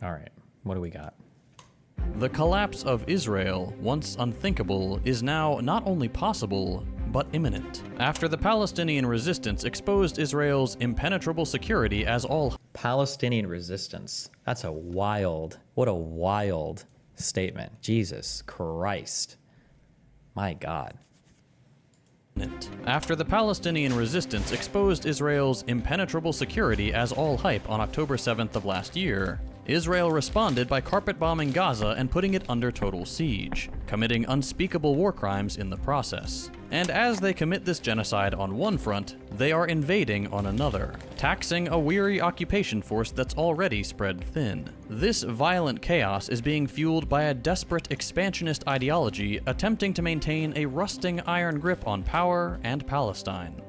All right, what do we got? The collapse of Israel, once unthinkable, is now not only possible, but imminent. After the Palestinian resistance exposed Israel's impenetrable security as all... Palestinian resistance. That's what a wild statement. Jesus Christ. My God. After the Palestinian resistance exposed Israel's impenetrable security as all hype on October 7th of last year, Israel responded by carpet bombing Gaza and putting it under total siege, committing unspeakable war crimes in the process. And as they commit this genocide on one front, they are invading on another, taxing a weary occupation force that's already spread thin. This violent chaos is being fueled by a desperate expansionist ideology attempting to maintain a rusting iron grip on power and Palestine.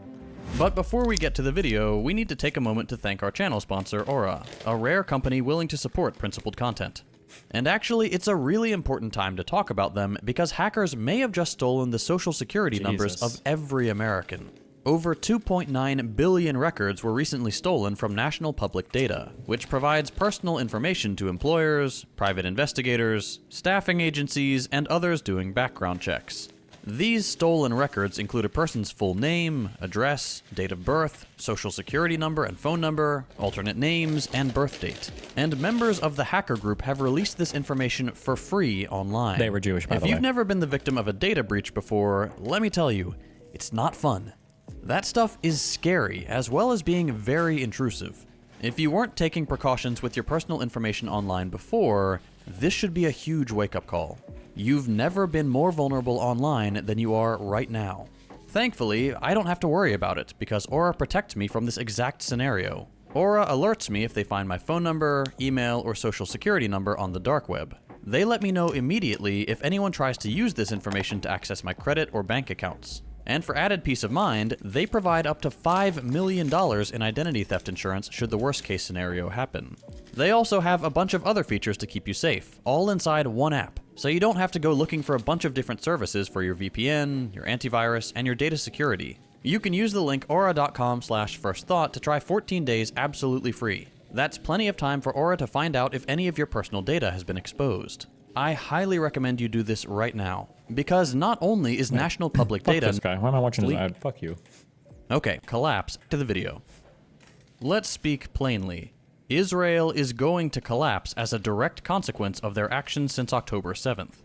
But before we get to the video, we need to take a moment to thank our channel sponsor, Aura, a rare company willing to support principled content. And actually, it's a really important time to talk about them because hackers may have just stolen the social security numbers of every American. Over 2.9 billion records were recently stolen from national public data, which provides personal information to employers, private investigators, staffing agencies, and others doing background checks. These stolen records include a person's full name, address, date of birth, social security number and phone number, alternate names, and birth date. And members of the hacker group have released this information for free online. They were Jewish, by the way. If you've never been the victim of a data breach before, let me tell you, it's not fun. That stuff is scary, as well as being very intrusive. If you weren't taking precautions with your personal information online before, this should be a huge wake-up call. You've never been more vulnerable online than you are right now. Thankfully, I don't have to worry about it because Aura protects me from this exact scenario. Aura alerts me if they find my phone number, email, or social security number on the dark web. They let me know immediately if anyone tries to use this information to access my credit or bank accounts. And for added peace of mind, they provide up to $5 million in identity theft insurance should the worst case scenario happen. They also have a bunch of other features to keep you safe, all inside one app, so you don't have to go looking for a bunch of different services for your VPN, your antivirus, and your data security. You can use the link aura.com/firstthought to try 14 days absolutely free. That's plenty of time for Aura to find out if any of your personal data has been exposed. I highly recommend you do this right now, because not only is national public data... Fuck this guy. Why am I watching his ad? Fuck you. Okay, collapse to the video. Let's speak plainly. Israel is going to collapse as a direct consequence of their actions since October 7th.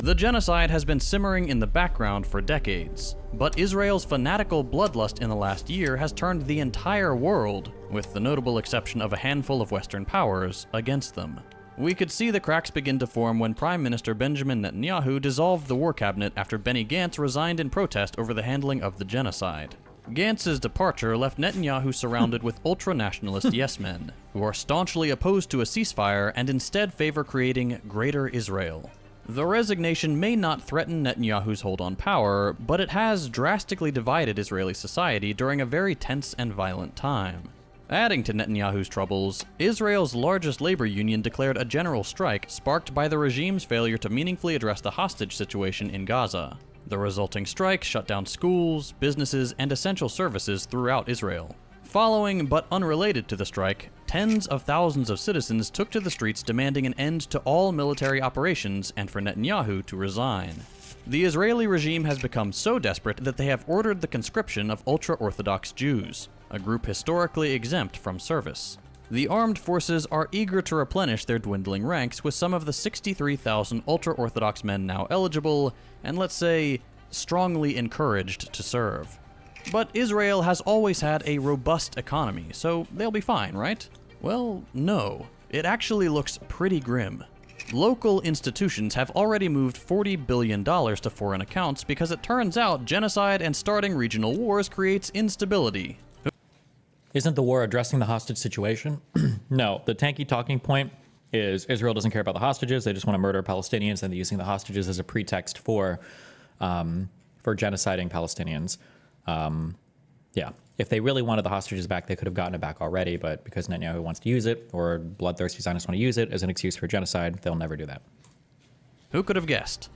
The genocide has been simmering in the background for decades, but Israel's fanatical bloodlust in the last year has turned the entire world, with the notable exception of a handful of Western powers, against them. We could see the cracks begin to form when Prime Minister Benjamin Netanyahu dissolved the war cabinet after Benny Gantz resigned in protest over the handling of the genocide. Gantz's departure left Netanyahu surrounded with ultra-nationalist yes-men, who are staunchly opposed to a ceasefire and instead favor creating Greater Israel. The resignation may not threaten Netanyahu's hold on power, but it has drastically divided Israeli society during a very tense and violent time. Adding to Netanyahu's troubles, Israel's largest labor union declared a general strike sparked by the regime's failure to meaningfully address the hostage situation in Gaza. The resulting strike shut down schools, businesses, and essential services throughout Israel. Following but unrelated to the strike, tens of thousands of citizens took to the streets demanding an end to all military operations and for Netanyahu to resign. The Israeli regime has become so desperate that they have ordered the conscription of ultra-Orthodox Jews, a group historically exempt from service. The armed forces are eager to replenish their dwindling ranks with some of the 63,000 ultra-Orthodox men now eligible, and let's say, strongly encouraged to serve. But Israel has always had a robust economy, so they'll be fine, right? Well, no. It actually looks pretty grim. Local institutions have already moved $40 billion to foreign accounts because it turns out genocide and starting regional wars creates instability. Isn't the war addressing the hostage situation? No, the tanky talking point is Israel doesn't care about the hostages. They just want to murder Palestinians, and they're using the hostages as a pretext for genociding Palestinians. Yeah, if they really wanted the hostages back, they could have gotten it back already. But because Netanyahu wants to use it, or bloodthirsty Zionists want to use it as an excuse for genocide, they'll never do that. Who could have guessed?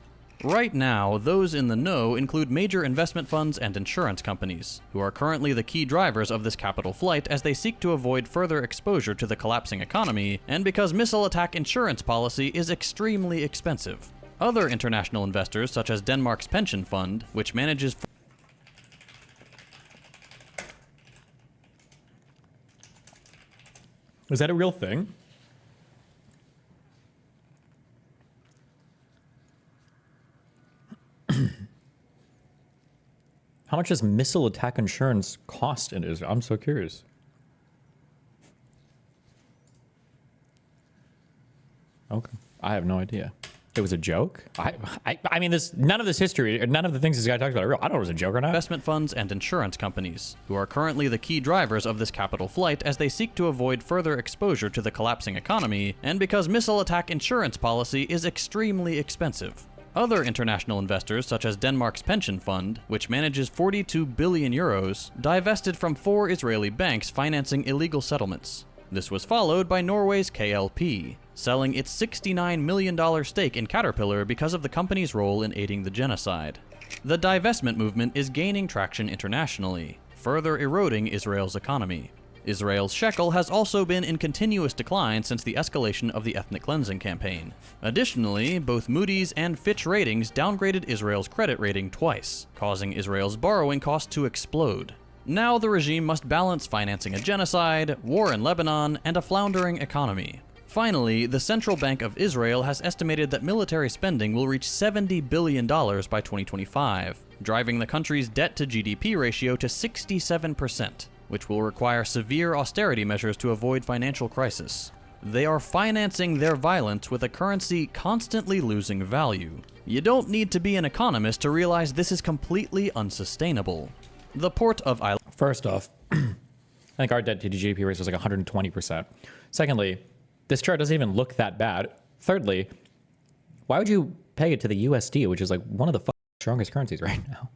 Right now, those in the know include major investment funds and insurance companies, who are currently the key drivers of this capital flight as they seek to avoid further exposure to the collapsing economy, and because missile attack insurance policy is extremely expensive. Other international investors, such as Denmark's pension fund, which manages Is that a real thing? How much does missile attack insurance cost in Israel? I'm so curious. Okay, I have no idea. It was a joke? I mean, none of this history, or none of the things this guy talks about are real. I don't know if it was a joke or not. investment funds and insurance companies, who are currently the key drivers of this capital flight as they seek to avoid further exposure to the collapsing economy, and because missile attack insurance policy is extremely expensive. Other international investors, such as Denmark's pension fund, which manages 42 billion euros, divested from 4 Israeli banks financing illegal settlements. This was followed by Norway's KLP, selling its $69 million stake in Caterpillar because of the company's role in aiding the genocide. The divestment movement is gaining traction internationally, further eroding Israel's economy. Israel's shekel has also been in continuous decline since the escalation of the ethnic cleansing campaign. Additionally, both Moody's and Fitch Ratings downgraded Israel's credit rating twice, causing Israel's borrowing costs to explode. Now the regime must balance financing a genocide, war in Lebanon, and a floundering economy. Finally, the Central Bank of Israel has estimated that military spending will reach $70 billion by 2025, driving the country's debt-to-GDP ratio to 67%, which will require severe austerity measures to avoid financial crisis. They are financing their violence with a currency constantly losing value. You don't need to be an economist to realize this is completely unsustainable. The port of First off, I think our debt to GDP ratio is like 120%. Secondly, this chart doesn't even look that bad. Thirdly, why would you peg it to the USD, which is like one of the strongest currencies right now?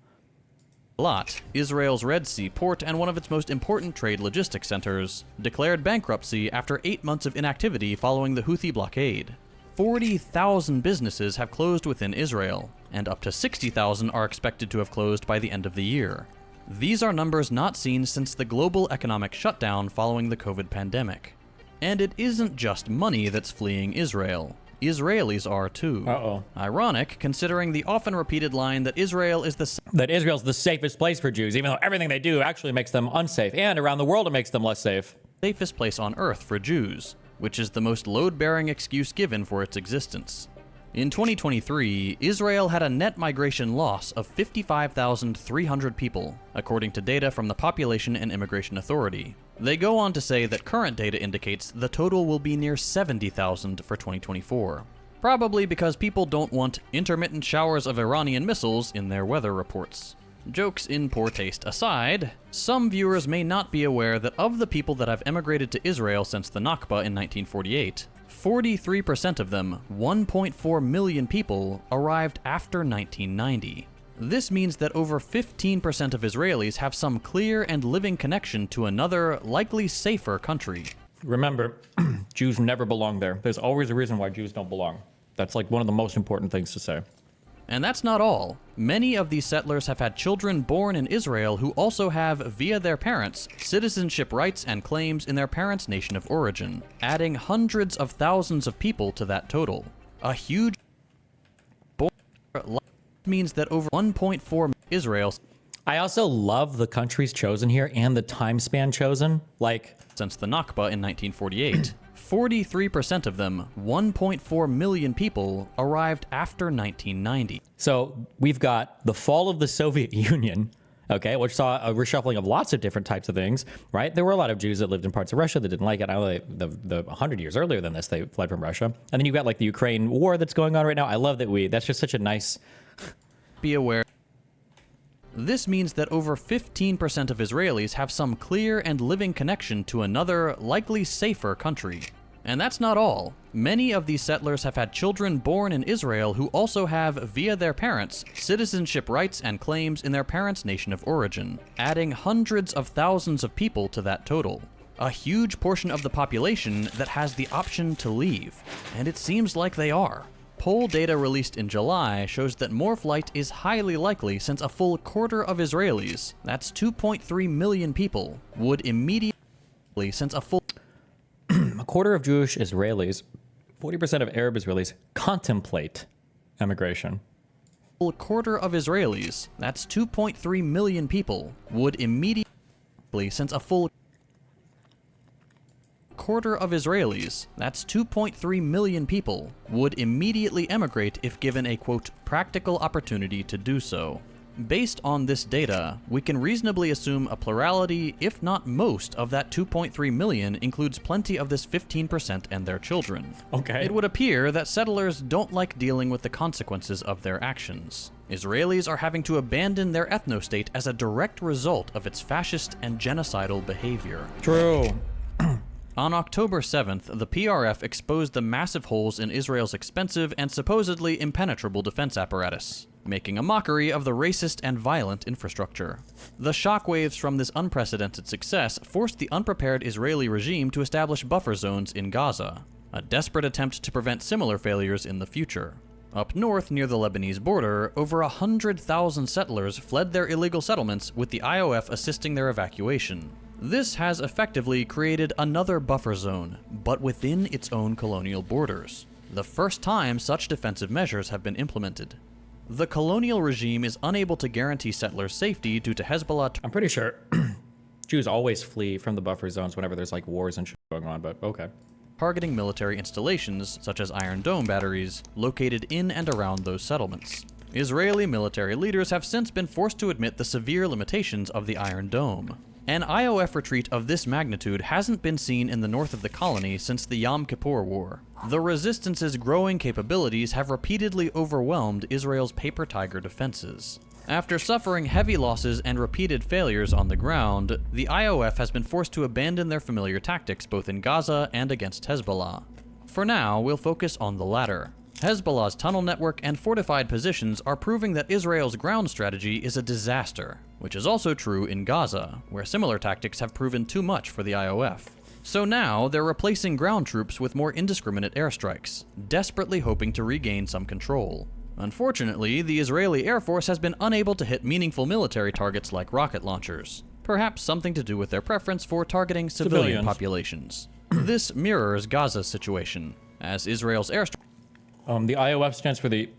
Eilat, Israel's Red Sea port and one of its most important trade logistics centers, declared bankruptcy after 8 months of inactivity following the Houthi blockade. 40,000 businesses have closed within Israel, and up to 60,000 are expected to have closed by the end of the year. These are numbers not seen since the global economic shutdown following the COVID pandemic. And it isn't just money that's fleeing Israel. Israelis are too. Uh-oh. Ironic, considering the often repeated line that Israel's the safest place for Jews, even though everything they do actually makes them unsafe, and around the world it makes them less safe. Safest place on earth for Jews, which is the most load-bearing excuse given for its existence. In 2023, Israel had a net migration loss of 55,300 people, according to data from the Population and Immigration Authority. They go on to say that current data indicates the total will be near 70,000 for 2024. Probably because people don't want intermittent showers of Iranian missiles in their weather reports. Jokes in poor taste aside, some viewers may not be aware that of the people that have emigrated to Israel since the Nakba in 1948, 43% of them, 1.4 million people, arrived after 1990. This means that over 15% of Israelis have some clear and living connection to another, likely safer country. Remember, Jews never belong there. There's always a reason why Jews don't belong. That's like one of the most important things to say. And that's not all. Many of these settlers have had children born in Israel who also have, via their parents, citizenship rights and claims in their parents' nation of origin, adding hundreds of thousands of people to that total. A huge means that over 1.4 Israel. I also love the countries chosen here and the time span chosen. Like, since the Nakba in 1948. 43% of them, 1.4 million people, arrived after 1990. So we've got the fall of the Soviet Union, okay, which saw a reshuffling of lots of different types of things, right? There were a lot of Jews that lived in parts of Russia that didn't like it. The 100 years earlier than this, they fled from Russia. And then you've got like the Ukraine war that's going on right now. I love that that's just such a nice... Be aware. This means that over 15% of Israelis have some clear and living connection to another, likely safer country. And that's not all. Many of these settlers have had children born in Israel who also have, via their parents, citizenship rights and claims in their parents' nation of origin, adding hundreds of thousands of people to that total. A huge portion of the population that has the option to leave. And it seems like they are. Poll data released in July shows that more flight is highly likely since a full quarter of Israelis, that's 2.3 million people, would immediately since a full A quarter of Jewish Israelis, 40% of Arab Israelis contemplate emigration. full quarter of Israelis, that's 2.3 million people, would immediately since a full quarter of Israelis, that's 2.3 million people, would immediately emigrate if given a, quote, practical opportunity to do so. Based on this data, we can reasonably assume a plurality, if not most, of that 2.3 million includes plenty of this 15% and their children. Okay. It would appear that settlers don't like dealing with the consequences of their actions. Israelis are having to abandon their ethnostate as a direct result of its fascist and genocidal behavior. True. On October 7th, the PRF exposed the massive holes in Israel's expensive and supposedly impenetrable defense apparatus, making a mockery of the racist and violent infrastructure. The shockwaves from this unprecedented success forced the unprepared Israeli regime to establish buffer zones in Gaza, a desperate attempt to prevent similar failures in the future. Up north near the Lebanese border, over 100,000 settlers fled their illegal settlements, with the IOF assisting their evacuation. This has effectively created another buffer zone, but within its own colonial borders. The first time such defensive measures have been implemented. The colonial regime is unable to guarantee settlers' safety due to Hezbollah. I'm pretty sure Jews always flee from the buffer zones whenever there's like wars and shit going on, but okay. Targeting military installations, such as Iron Dome batteries, located in and around those settlements. Israeli military leaders have since been forced to admit the severe limitations of the Iron Dome. An IOF retreat of this magnitude hasn't been seen in the north of the colony since the Yom Kippur War. The resistance's growing capabilities have repeatedly overwhelmed Israel's paper tiger defenses. After suffering heavy losses and repeated failures on the ground, the IOF has been forced to abandon their familiar tactics both in Gaza and against Hezbollah. For now, we'll focus on the latter. Hezbollah's tunnel network and fortified positions are proving that Israel's ground strategy is a disaster, which is also true in Gaza, where similar tactics have proven too much for the IOF. So now, they're replacing ground troops with more indiscriminate airstrikes, desperately hoping to regain some control. Unfortunately, the Israeli Air Force has been unable to hit meaningful military targets like rocket launchers, perhaps something to do with their preference for targeting civilian populations. This mirrors Gaza's situation, as Israel's airstrikes The IOF stands for the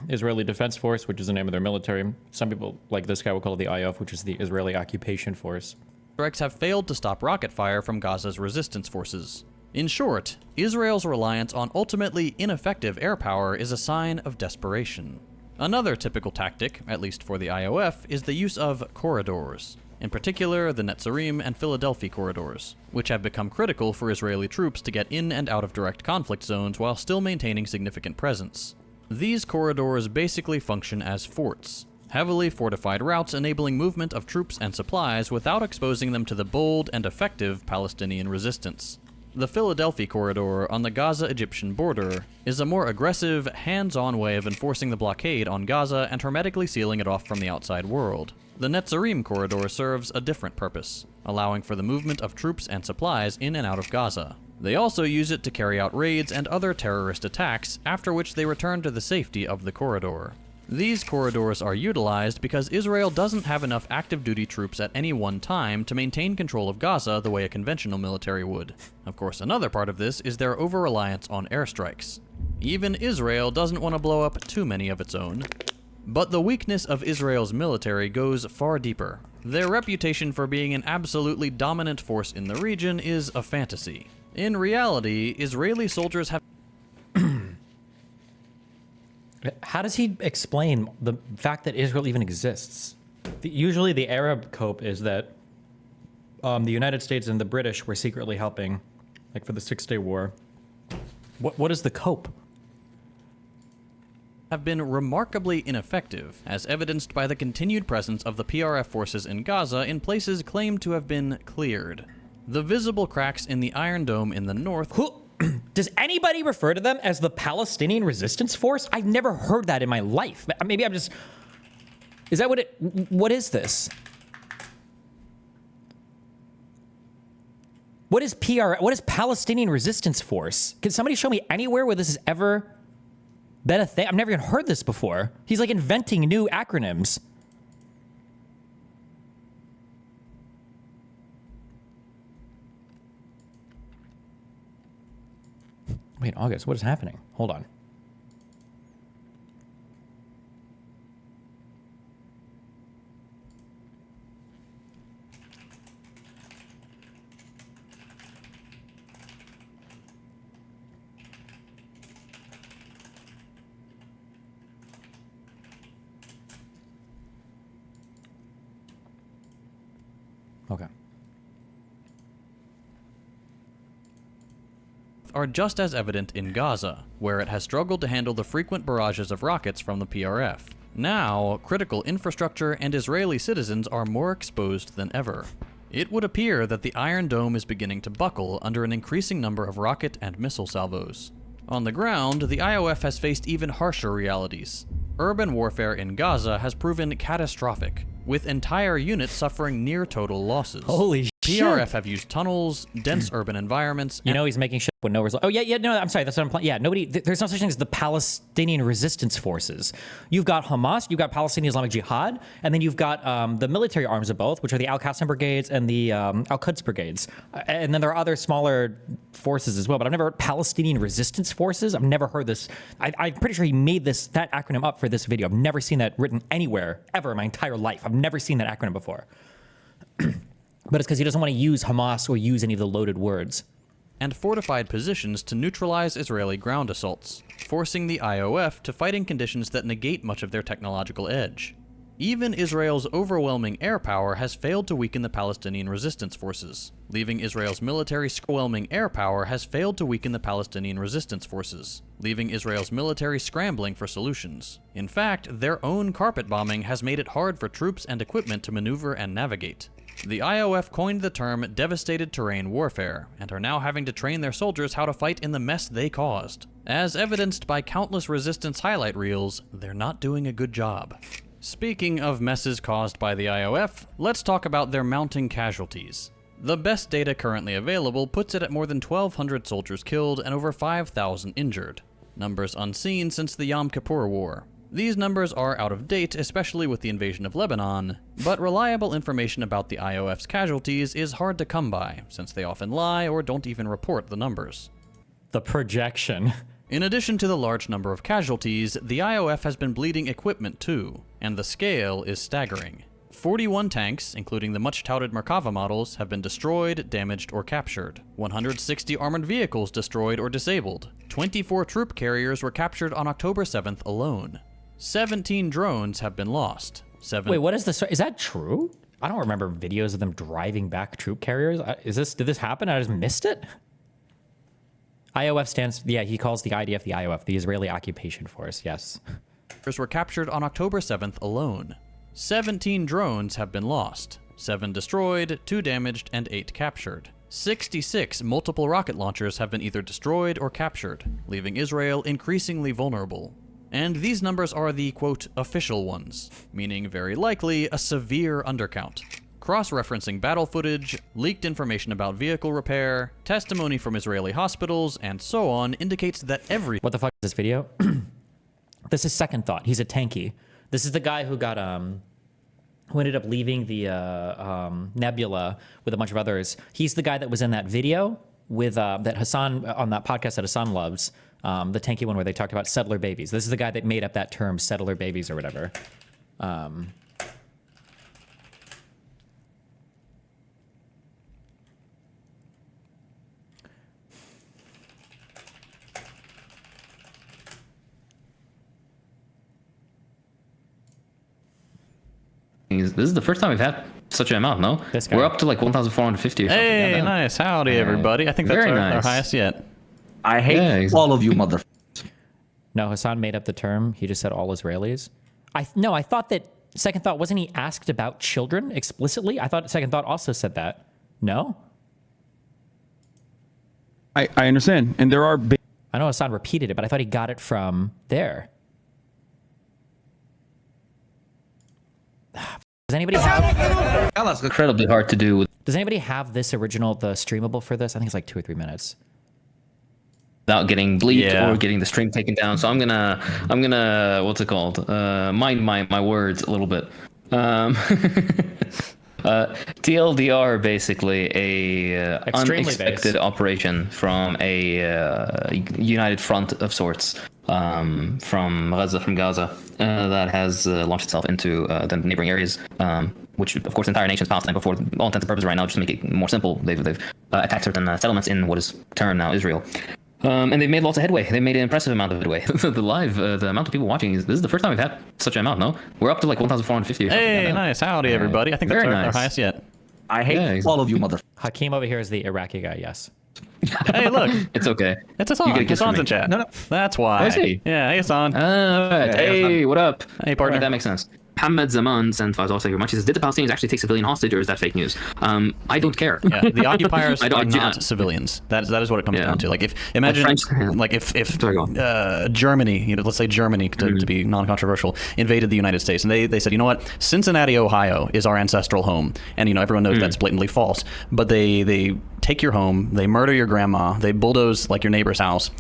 Israeli Defense Force, which is the name of their military. Some people, like this guy, will call it the IOF, which is the Israeli Occupation Force. Strikes have failed to stop rocket fire from Gaza's resistance forces. In short, Israel's reliance on ultimately ineffective air power is a sign of desperation. Another typical tactic, at least for the IOF, is the use of corridors, in particular the Netzarim and Philadelphia corridors, which have become critical for Israeli troops to get in and out of direct conflict zones while still maintaining significant presence. These corridors basically function as forts, heavily fortified routes enabling movement of troops and supplies without exposing them to the bold and effective Palestinian resistance. The Philadelphia corridor on the Gaza-Egyptian border is a more aggressive, hands-on way of enforcing the blockade on Gaza and hermetically sealing it off from the outside world. The Netzarim corridor serves a different purpose, allowing for the movement of troops and supplies in and out of Gaza. They also use it to carry out raids and other terrorist attacks, after which they return to the safety of the corridor. These corridors are utilized because Israel doesn't have enough active duty troops at any one time to maintain control of Gaza the way a conventional military would. Of course, another part of this is their over-reliance on airstrikes. Even Israel doesn't want to blow up too many of its own. But the weakness of Israel's military goes far deeper. Their reputation for being an absolutely dominant force in the region is a fantasy. In reality, Israeli soldiers have... How does he explain the fact that Israel even exists? Usually the Arab cope is that the United States and the British were secretly helping, like for the Six-Day War. What is the cope? Have been remarkably ineffective, as evidenced by the continued presence of the PRF forces in Gaza in places claimed to have been cleared. The visible cracks in the Iron Dome in the north... Does anybody refer to them as the Palestinian Resistance Force? I've never heard that in my life. Maybe I'm just... Is that what is this? What is PR? What is Palestinian Resistance Force? Can somebody show me anywhere where this is ever been a thing? I've never even heard this before. He's like inventing new acronyms. Wait, August, what is happening? Hold on. Okay. Are just as evident in Gaza, where it has struggled to handle the frequent barrages of rockets from the PRF. Now, critical infrastructure and Israeli citizens are more exposed than ever. It would appear that the Iron Dome is beginning to buckle under an increasing number of rocket and missile salvos. On the ground, the IOF has faced even harsher realities. Urban warfare in Gaza has proven catastrophic, with entire units suffering near total losses. Holy PRF shit. have used tunnels, dense urban environments. You know he's making shit with no result. Oh, yeah, no, I'm sorry, that's what I'm playing. Yeah, nobody, there's no such thing as the Palestinian resistance forces. You've got Hamas, you've got Palestinian Islamic Jihad, and then you've got the military arms of both, which are the Al-Qassam brigades and the Al-Quds brigades. And then there are other smaller forces as well, but I've never heard Palestinian resistance forces. I've never heard this. I'm pretty sure he made that acronym up for this video. I've never seen that written anywhere, ever in my entire life. I've never seen that acronym before. But it's because he doesn't want to use Hamas or use any of the loaded words. And fortified positions to neutralize Israeli ground assaults, forcing the IOF to fight in conditions that negate much of their technological edge. Even Israel's overwhelming air power has failed to weaken the Palestinian resistance forces, leaving Israel's military scrambling for solutions. In fact, their own carpet bombing has made it hard for troops and equipment to maneuver and navigate. The IOF coined the term devastated terrain warfare, and are now having to train their soldiers how to fight in the mess they caused. As evidenced by countless resistance highlight reels, they're not doing a good job. Speaking of messes caused by the IOF, let's talk about their mounting casualties. The best data currently available puts it at more than 1,200 soldiers killed and over 5,000 injured. Numbers unseen since the Yom Kippur War. These numbers are out of date, especially with the invasion of Lebanon, but reliable information about the IOF's casualties is hard to come by, since they often lie or don't even report the numbers. The projection. In addition to the large number of casualties, the IOF has been bleeding equipment too, and the scale is staggering. 41 tanks, including the much-touted Merkava models, have been destroyed, damaged, or captured. 160 armored vehicles destroyed or disabled. 24 troop carriers were captured on October 7th alone. 17 drones have been lost. Wait, what is this? Is that true? I don't remember videos of them driving back troop carriers. Did this happen? I just missed it? IOF stands, yeah, he calls the IDF the IOF, the Israeli Occupation Force, yes. Were captured on October 7th alone. 17 drones have been lost. 7 destroyed, 2 damaged, and 8 captured. 66 multiple rocket launchers have been either destroyed or captured, leaving Israel increasingly vulnerable. And these numbers are the, quote, official ones, meaning very likely a severe undercount. Cross-referencing battle footage, leaked information about vehicle repair, testimony from Israeli hospitals, and so on indicates that What the fuck is this video? This is Second Thought. He's a tanky. This is the guy who got, who ended up leaving the Nebula with a bunch of others. He's the guy that was in that video with, that Hassan, on that podcast that Hassan loves, the tanky one where they talked about settler babies. This is the guy that made up that term, settler babies or whatever. This is the first time we've had such an amount, no? This guy. We're up to like 1,450 or something. Hey, Goddamn. nice. Howdy, everybody. I think that's Very our nice. highest yet. I hate all of you motherfuckers. No, Hassan made up the term. He just said all Israelis. I thought that Second Thought, wasn't he asked about children explicitly? I thought Second Thought also said that. No? I understand. And there are I know Hassan repeated it, but I thought he got it from there. Does anybody have... That's incredibly hard to do. Does anybody have this original, the streamable for this? I think it's like 2 or 3 minutes. without getting bleeped Yeah. or getting the stream taken down. So I'm gonna what's it called? Mind my words a little bit. TLDR, basically a Extremely unexpected base. operation from a united front of sorts, from Gaza, that has launched itself into the neighboring areas, which of course the entire nation is Palestine. Before all intents and purposes, right now, just to make it more simple, they've attacked certain settlements in what is termed now Israel. And they've made lots of headway. They made an impressive amount of headway. The amount of people watching this is the first time we've had such an amount. No, we're up to like 1,450. Hey, nice. Howdy, everybody. I think that's Very our nice. highest yet. I hate all of you, motherfuckers. Hakeem over here is the Iraqi guy. Yes. Hey, look. It's okay. It's Hassan. You get a kiss from Hassan's me. in chat. No. That's why. Oh, is he? Yeah, hey, Hassan. All right. Yeah, Hey, what up? Hey, partner. All right, that makes sense. Mohammed Zaman sent $5 very much. He says, "Did the Palestinians actually take civilian hostage, or is that fake news?" I don't care. Yeah, the occupiers I don't- are not civilians. That is what it comes Yeah. down to. Like, if imagine, French- like if Sorry, go on. Germany, let's say Germany, to be non-controversial, invaded the United States, and they said, you know what, Cincinnati, Ohio, is our ancestral home, and everyone knows that's blatantly false. But they take your home, they murder your grandma, they bulldoze like your neighbor's house.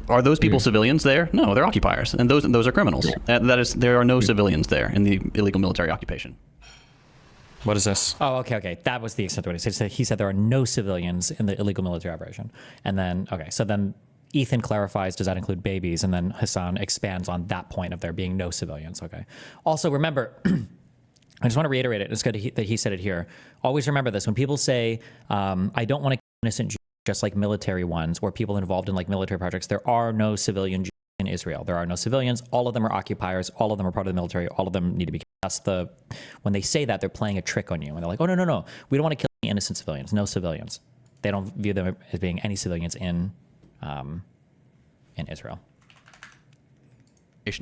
Are those people civilians there? No, they're occupiers, and those are criminals. That is, there are no civilians there in the illegal military occupation. What is this? Oh, okay. That was the extent of what he said. He said there are no civilians in the illegal military operation. And then, so then Ethan clarifies, does that include babies? And then Hassan expands on that point of there being no civilians. Okay. Also, remember, I just want to reiterate it. It's good that he said it here. Always remember this. When people say, I don't want to kill innocent Jews, just like military ones or people involved in like military projects, there are no civilian Jews in Israel. There are no civilians. All of them are occupiers. All of them are part of the military. All of them need to be killed. When they say that, they're playing a trick on you. And they're like, oh, no. We don't want to kill any innocent civilians. No civilians. They don't view them as being any civilians in Israel.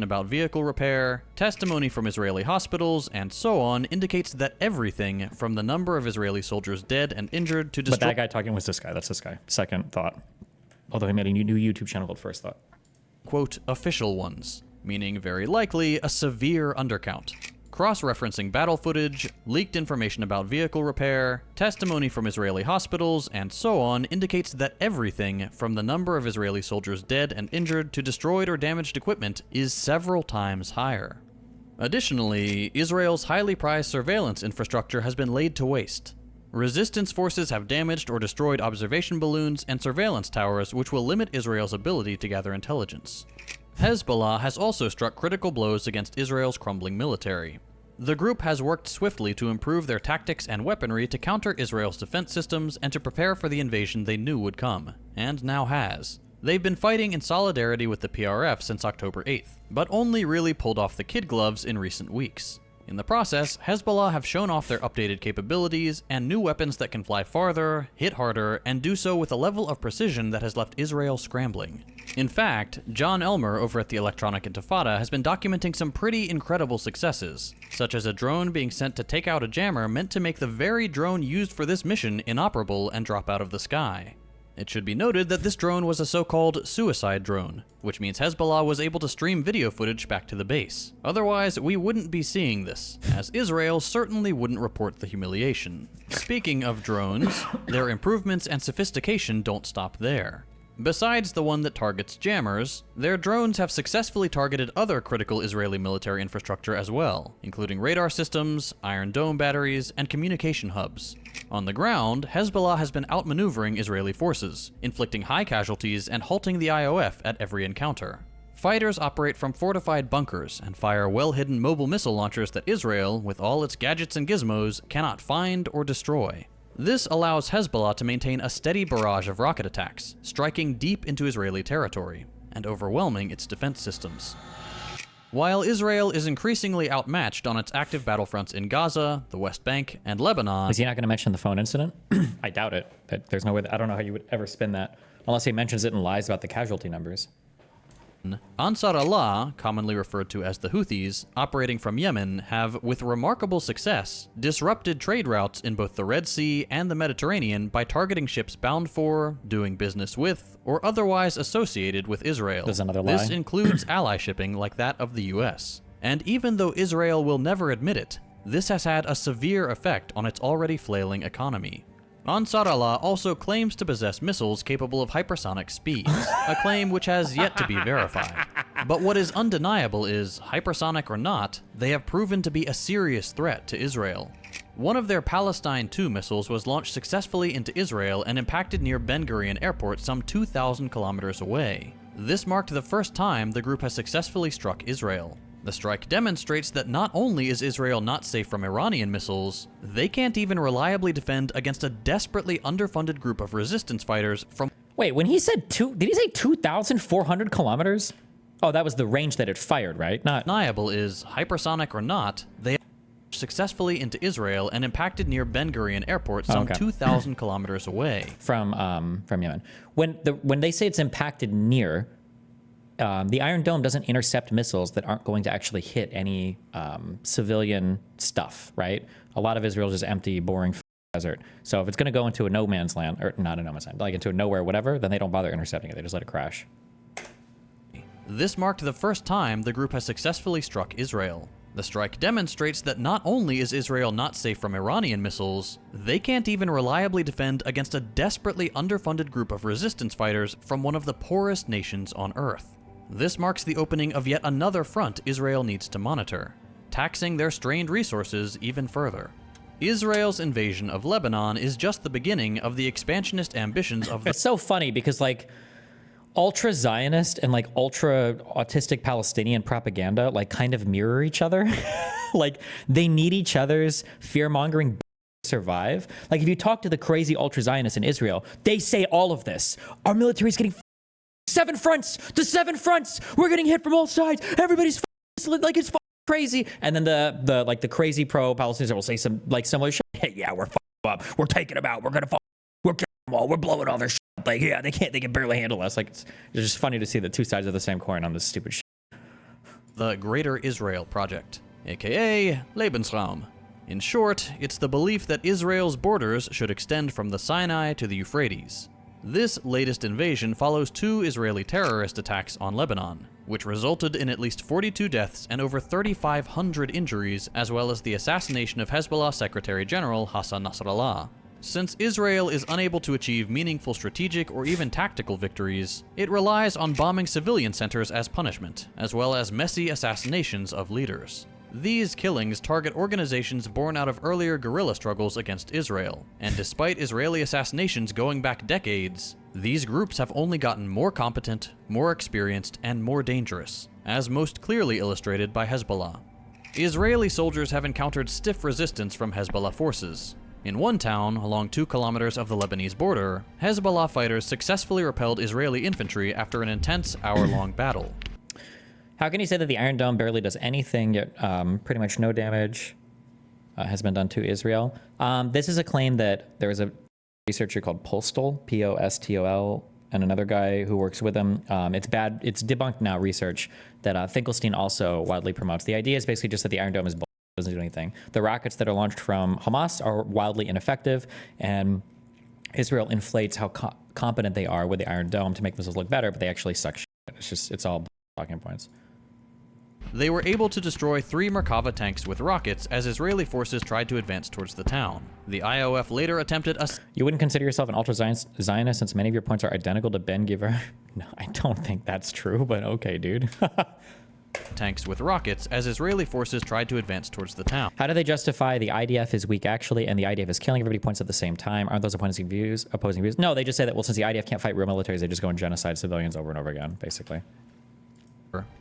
About vehicle repair, testimony from Israeli hospitals, and so on indicates that everything from the number of Israeli soldiers dead and injured to But that guy talking was this guy. That's this guy. Second thought. Although he made a new YouTube channel called First Thought. quote, official ones, meaning very likely a severe undercount. Cross-referencing battle footage, leaked information about vehicle repair, testimony from Israeli hospitals, and so on indicates that everything from the number of Israeli soldiers dead and injured to destroyed or damaged equipment is several times higher. Additionally, Israel's highly prized surveillance infrastructure has been laid to waste. Resistance forces have damaged or destroyed observation balloons and surveillance towers, which will limit Israel's ability to gather intelligence. Hezbollah has also struck critical blows against Israel's crumbling military. The group has worked swiftly to improve their tactics and weaponry to counter Israel's defense systems and to prepare for the invasion they knew would come, and now has. They've been fighting in solidarity with the PRF since October 8th, but only really pulled off the kid gloves in recent weeks. In the process, Hezbollah have shown off their updated capabilities and new weapons that can fly farther, hit harder, and do so with a level of precision that has left Israel scrambling. In fact, John Elmer over at the Electronic Intifada has been documenting some pretty incredible successes, such as a drone being sent to take out a jammer meant to make the very drone used for this mission inoperable and drop out of the sky. It should be noted that this drone was a so-called suicide drone, which means Hezbollah was able to stream video footage back to the base. Otherwise, we wouldn't be seeing this, as Israel certainly wouldn't report the humiliation. Speaking of drones, their improvements and sophistication don't stop there. Besides the one that targets jammers, their drones have successfully targeted other critical Israeli military infrastructure as well, including radar systems, Iron Dome batteries, and communication hubs. On the ground, Hezbollah has been outmaneuvering Israeli forces, inflicting high casualties and halting the IOF at every encounter. Fighters operate from fortified bunkers and fire well-hidden mobile missile launchers that Israel, with all its gadgets and gizmos, cannot find or destroy. This allows Hezbollah to maintain a steady barrage of rocket attacks, striking deep into Israeli territory, and overwhelming its defense systems. While Israel is increasingly outmatched on its active battlefronts in Gaza, the West Bank, and Lebanon... Is he not going to mention the phone incident? I doubt it. There's no way I don't know how you would ever spin that, unless he mentions it and lies about the casualty numbers. Ansar Allah, commonly referred to as the Houthis, operating from Yemen, have, with remarkable success, disrupted trade routes in both the Red Sea and the Mediterranean by targeting ships bound for, doing business with, or otherwise associated with Israel. There's another lie. This includes ally shipping like that of the US. And even though Israel will never admit it, this has had a severe effect on its already flailing economy. Ansar Allah also claims to possess missiles capable of hypersonic speeds, a claim which has yet to be verified. But what is undeniable is, hypersonic or not, they have proven to be a serious threat to Israel. One of their Palestine II missiles was launched successfully into Israel and impacted near Ben Gurion Airport some 2,000 kilometers away. This marked the first time the group has successfully struck Israel. The strike demonstrates that not only is Israel not safe from Iranian missiles, they can't even reliably defend against a desperately underfunded group of resistance fighters from— Wait, when he said did he say 2,400 kilometers? Oh, that was the range that it fired, right? Not undeniable is, hypersonic or not, they successfully into Israel and impacted near Ben Gurion Airport some 2,000 kilometers away. From Yemen. When they say it's impacted near, the Iron Dome doesn't intercept missiles that aren't going to actually hit any civilian stuff, right? A lot of Israel is just empty, boring desert. So if it's going to go into a no man's land, or not a no man's land, like into a nowhere, whatever, then they don't bother intercepting it. They just let it crash. This marked the first time the group has successfully struck Israel. The strike demonstrates that not only is Israel not safe from Iranian missiles, they can't even reliably defend against a desperately underfunded group of resistance fighters from one of the poorest nations on Earth. This marks the opening of yet another front Israel needs to monitor, taxing their strained resources even further. Israel's invasion of Lebanon is just the beginning of the expansionist ambitions of the— It's so funny because, like, ultra-Zionist and, like, ultra-autistic Palestinian propaganda, like, kind of mirror each other. Like, they need each other's fear-mongering to survive. Like, if you talk to the crazy ultra-Zionists in Israel, they say all of this. Our military's getting seven fronts, the seven fronts. We're getting hit from all sides. Everybody's like it's crazy. And then the crazy pro-Palestinians will say some like similar shit. Hey, yeah, we're up. We're taking them out. We're gonna we're killing them all. We're blowing all their shit. Like, yeah, they can barely handle us. Like, it's just funny to see the two sides of the same coin on this stupid shit. The Greater Israel Project, aka Lebensraum. In short, it's the belief that Israel's borders should extend from the Sinai to the Euphrates. This latest invasion follows two Israeli terrorist attacks on Lebanon, which resulted in at least 42 deaths and over 3,500 injuries, as well as the assassination of Hezbollah Secretary General Hassan Nasrallah. Since Israel is unable to achieve meaningful strategic or even tactical victories, it relies on bombing civilian centers as punishment, as well as messy assassinations of leaders. These killings target organizations born out of earlier guerrilla struggles against Israel, and despite Israeli assassinations going back decades, these groups have only gotten more competent, more experienced, and more dangerous, as most clearly illustrated by Hezbollah. Israeli soldiers have encountered stiff resistance from Hezbollah forces. In one town, along 2 kilometers of the Lebanese border, Hezbollah fighters successfully repelled Israeli infantry after an intense hour-long battle. How can you say that the Iron Dome barely does anything, yet pretty much no damage has been done to Israel? This is a claim that there is a researcher called Postol, P-O-S-T-O-L, and another guy who works with him. It's debunked now research that Finkelstein also widely promotes. The idea is basically just that the Iron Dome is bullshit, doesn't do anything. The rockets that are launched from Hamas are wildly ineffective, and Israel inflates how competent they are with the Iron Dome to make missiles look better, but they actually suck shit. It's all talking points. They were able to destroy 3 Merkava tanks with rockets as Israeli forces tried to advance towards the town. The IOF later attempted a— You wouldn't consider yourself an ultra-Zionist since many of your points are identical to Ben Giver? No, I don't think that's true, but okay, dude. tanks with rockets as Israeli forces tried to advance towards the town. How do they justify the IDF is weak actually and the IDF is killing everybody points at the same time? Aren't those opposing views? No, they just say that, well, since the IDF can't fight real militaries, they just go and genocide civilians over and over again, basically.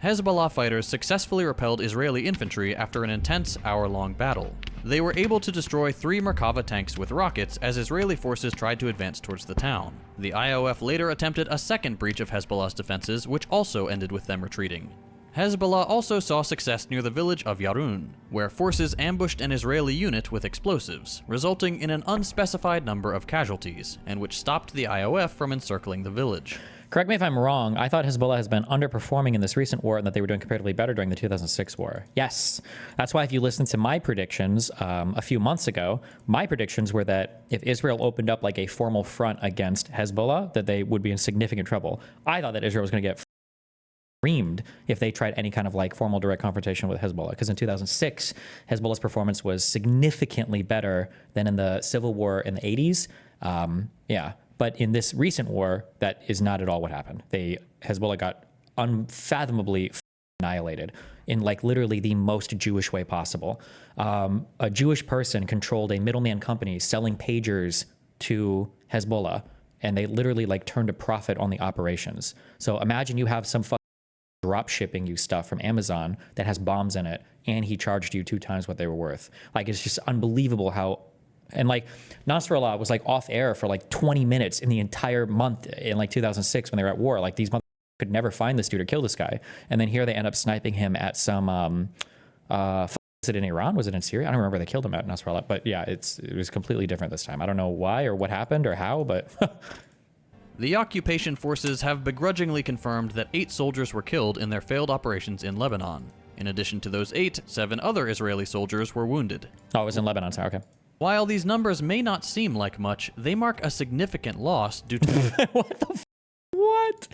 Hezbollah fighters successfully repelled Israeli infantry after an intense hour-long battle. They were able to destroy 3 Merkava tanks with rockets as Israeli forces tried to advance towards the town. The IOF later attempted a second breach of Hezbollah's defenses, which also ended with them retreating. Hezbollah also saw success near the village of Yarun, where forces ambushed an Israeli unit with explosives, resulting in an unspecified number of casualties, and which stopped the IOF from encircling the village. Correct me if I'm wrong, I thought Hezbollah has been underperforming in this recent war and that they were doing comparatively better during the 2006 war. Yes. That's why if you listen to my predictions a few months ago, my predictions were that if Israel opened up like a formal front against Hezbollah, that they would be in significant trouble. I thought that Israel was going to get reamed if they tried any kind of like formal direct confrontation with Hezbollah, because in 2006 Hezbollah's performance was significantly better than in the civil war in the 80s, Yeah. But in this recent war, that is not at all what happened. Hezbollah got unfathomably annihilated in like literally the most Jewish way possible. A Jewish person controlled a middleman company selling pagers to Hezbollah, and they literally like turned a profit on the operations. So imagine you have some drop shipping you stuff from Amazon that has bombs in it, and he charged you 2 times what they were worth. Like, it's just unbelievable how. And like Nasrallah was like off air for like 20 minutes in the entire month in like 2006 when they were at war. Like, these motherfuckers could never find this dude or kill this guy. And then here they end up sniping him at some, was it in Iran? Was it in Syria? I don't remember where they killed him at, Nasrallah. But yeah, it was completely different this time. I don't know why or what happened or how, but. The occupation forces have begrudgingly confirmed that 8 soldiers were killed in their failed operations in Lebanon. In addition to those 8, 7 other Israeli soldiers were wounded. Oh, it was in Lebanon, sorry, okay. While these numbers may not seem like much, they mark a significant loss due to What?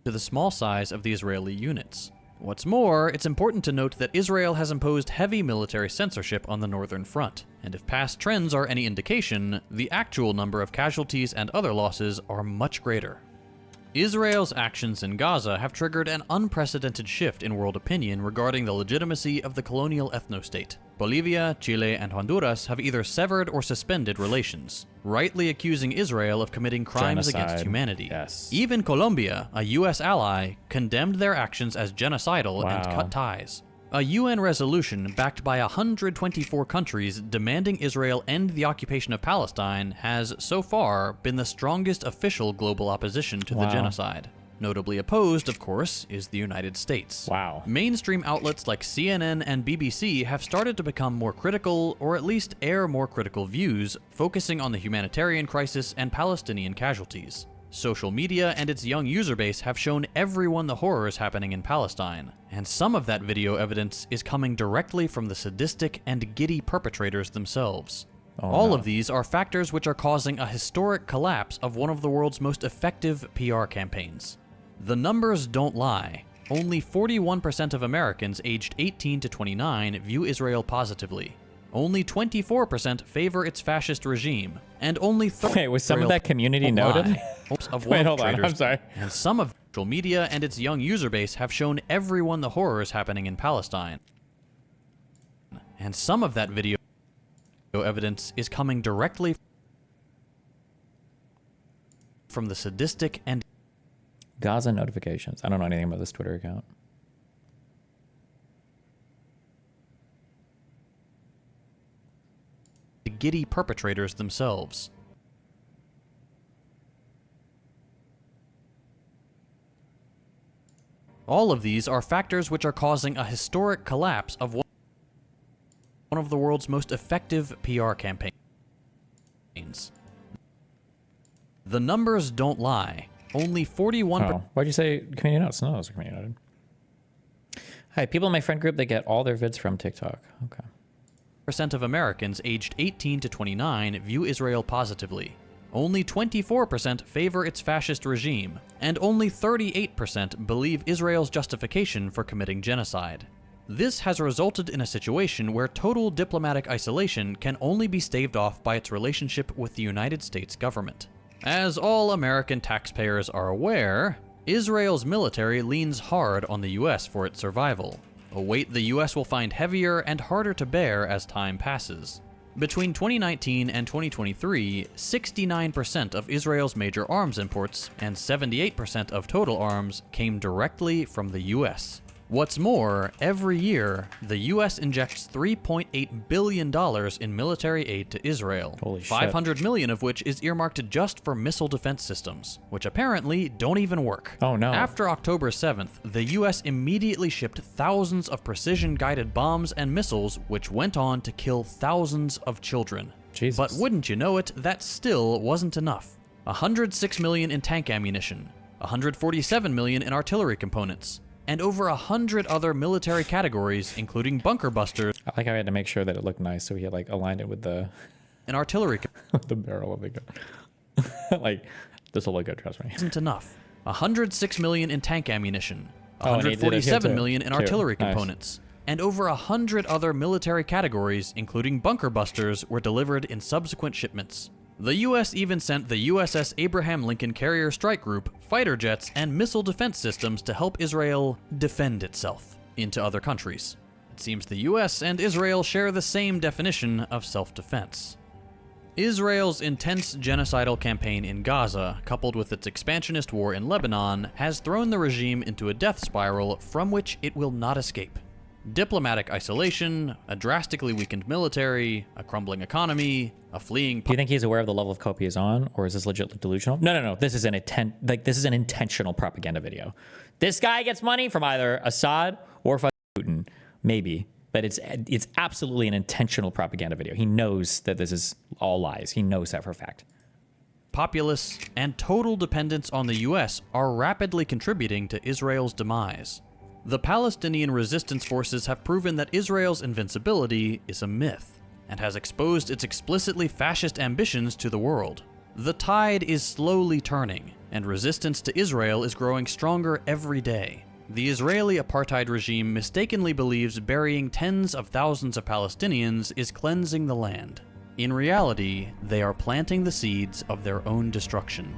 to the small size of the Israeli units. What's more, it's important to note that Israel has imposed heavy military censorship on the northern front, and if past trends are any indication, the actual number of casualties and other losses are much greater. Israel's actions in Gaza have triggered an unprecedented shift in world opinion regarding the legitimacy of the colonial ethno-state. Bolivia, Chile, and Honduras have either severed or suspended relations, rightly accusing Israel of committing crimes against humanity. Yes. Even Colombia, a U.S. ally, condemned their actions as genocidal and cut ties. A UN resolution backed by 124 countries demanding Israel end the occupation of Palestine has, so far, been the strongest official global opposition to the genocide. Notably opposed, of course, is the United States. Wow. Mainstream outlets like CNN and BBC have started to become more critical, or at least air more critical views, focusing on the humanitarian crisis and Palestinian casualties. Social media and its young user base have shown everyone the horrors happening in Palestine, and some of that video evidence is coming directly from the sadistic and giddy perpetrators themselves. All of these are factors which are causing a historic collapse of one of the world's most effective PR campaigns. The numbers don't lie. Only 41% of Americans aged 18 to 29 view Israel positively. Only 24% favor its fascist regime, and only Wait, was some of that community noted? Wait, hold on, I'm sorry. And some of social media and its young user base have shown everyone the horrors happening in Palestine. And some of that video evidence is coming directly from the sadistic and Gaza notifications. I don't know anything about this Twitter account. giddy perpetrators themselves. All of these are factors which are causing a historic collapse of one of the world's most effective PR campaigns. The numbers don't lie. Only 41%. Oh, why'd you say community notes? No, it was a community note. Hi, people in my friend group, they get all their vids from TikTok. Okay. Percent of Americans aged 18 to 29 view Israel positively. Only 24% favor its fascist regime, and only 38% believe Israel's justification for committing genocide. This has resulted in a situation where total diplomatic isolation can only be staved off by its relationship with the United States government. As all American taxpayers are aware, Israel's military leans hard on the US for its survival, a weight the US will find heavier and harder to bear as time passes. Between 2019 and 2023, 69% of Israel's major arms imports and 78% of total arms came directly from the US. What's more, every year, the US injects $3.8 billion in military aid to Israel, Holy shit. 500 million of which is earmarked just for missile defense systems, which apparently don't even work. Oh no. After October 7th, the US immediately shipped thousands of precision-guided bombs and missiles, which went on to kill thousands of children. Jesus. But wouldn't you know it, that still wasn't enough. 106 million in tank ammunition, 147 million in artillery components, and over 100 other military categories, including bunker busters. I like how I had to make sure that it looked nice, so he had like aligned it with the and artillery the barrel of the gun. Like, this will look good, trust me. Isn't enough. 106 million in tank ammunition, Oh, and he did it here 147 too. million in Too. artillery Nice. components, and over 100 other military categories, including bunker busters, were delivered in subsequent shipments. The US even sent the USS Abraham Lincoln Carrier Strike Group, fighter jets, and missile defense systems to help Israel defend itself into other countries. It seems the US and Israel share the same definition of self-defense. Israel's intense genocidal campaign in Gaza, coupled with its expansionist war in Lebanon, has thrown the regime into a death spiral from which it will not escape. Diplomatic isolation, a drastically weakened military, a crumbling economy, a fleeing... Do you think he's aware of the level of cope he is on, or is this legit delusional? No. This is an intentional propaganda video. This guy gets money from either Assad or Putin, maybe, but it's absolutely an intentional propaganda video. He knows that this is all lies. He knows that for a fact. Populace and total dependence on the US are rapidly contributing to Israel's demise. The Palestinian resistance forces have proven that Israel's invincibility is a myth, and has exposed its explicitly fascist ambitions to the world. The tide is slowly turning, and resistance to Israel is growing stronger every day. The Israeli apartheid regime mistakenly believes burying tens of thousands of Palestinians is cleansing the land. In reality, they are planting the seeds of their own destruction.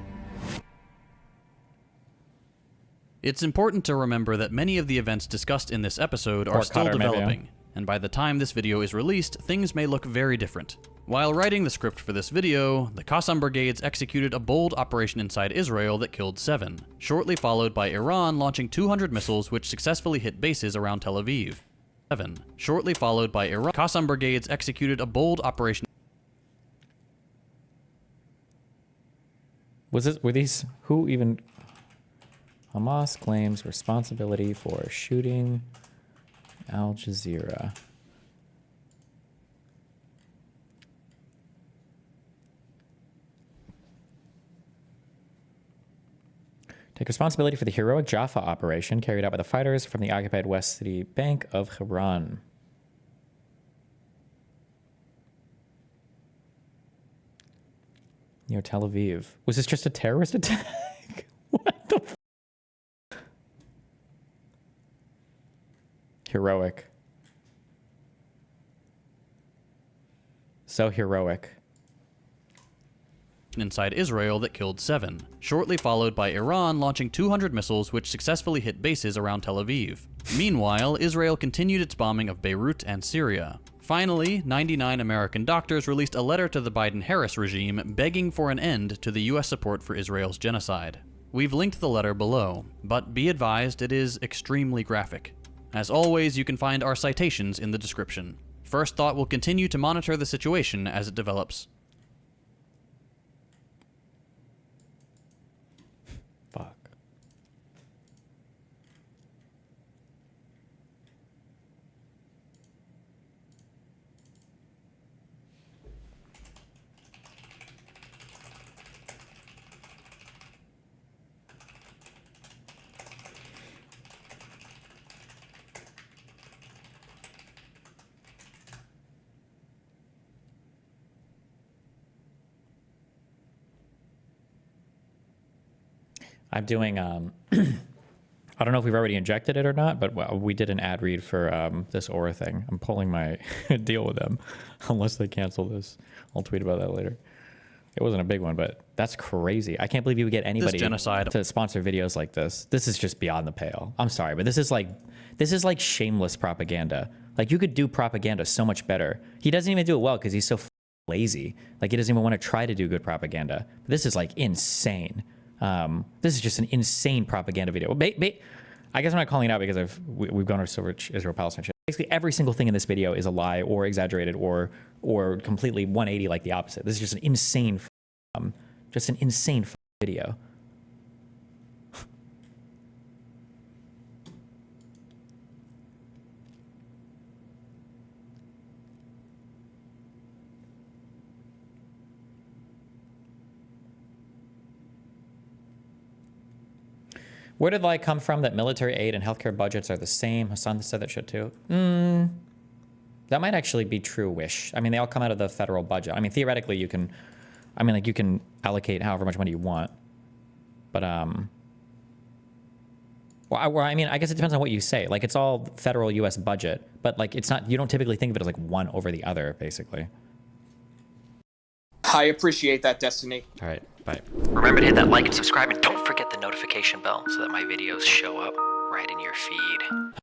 It's important to remember that many of the events discussed in this episode are still developing, and by the time this video is released, things may look very different. While writing the script for this video, the Qassam brigades executed a bold operation inside Israel that killed 7, shortly followed by Iran launching 200 missiles which successfully hit bases around Tel Aviv. Shortly followed by Iran, Qassam brigades executed a bold operation... Were these, who even... Hamas claims responsibility for shooting Al Jazeera. Take responsibility for the heroic Jaffa operation carried out by the fighters from the occupied West City Bank of Hebron. Near Tel Aviv. Was this just a terrorist attack? What the f? Heroic. So heroic. Inside Israel that killed 7, shortly followed by Iran launching 200 missiles which successfully hit bases around Tel Aviv. Meanwhile, Israel continued its bombing of Beirut and Syria. Finally, 99 American doctors released a letter to the Biden-Harris regime begging for an end to the US support for Israel's genocide. We've linked the letter below, but be advised it is extremely graphic. As always, you can find our citations in the description. First Thought will continue to monitor the situation as it develops. Fuck. I'm doing, I don't know if we've already injected it or not, but we did an ad read for this Aura thing. I'm pulling my deal with them unless they cancel this. I'll tweet about that later. It wasn't a big one, but that's crazy. I can't believe you would get anybody to sponsor videos like this. This is just beyond the pale. I'm sorry, but this is like shameless propaganda. Like, you could do propaganda so much better. He doesn't even do it well because he's so lazy. Like, he doesn't even want to try to do good propaganda. But this is like insane. This is just an insane propaganda video. I guess I'm not calling it out because we've gone over so much Israel-Palestine shit. Basically, every single thing in this video is a lie or exaggerated or completely 180 like the opposite. This is just an insane video. Where did the lie come from that military aid and healthcare budgets are the same? Hassan said that shit too. That might actually be true-ish. I mean, they all come out of the federal budget. I mean, theoretically, you can allocate however much money you want. But, Well, I mean, I guess it depends on what you say. Like, it's all federal U.S. budget, but like, it's not. You don't typically think of it as like one over the other, basically. I appreciate that, Destiny. All right, bye. Remember to hit that like and subscribe, and don't forget the notification bell so that my videos show up right in your feed.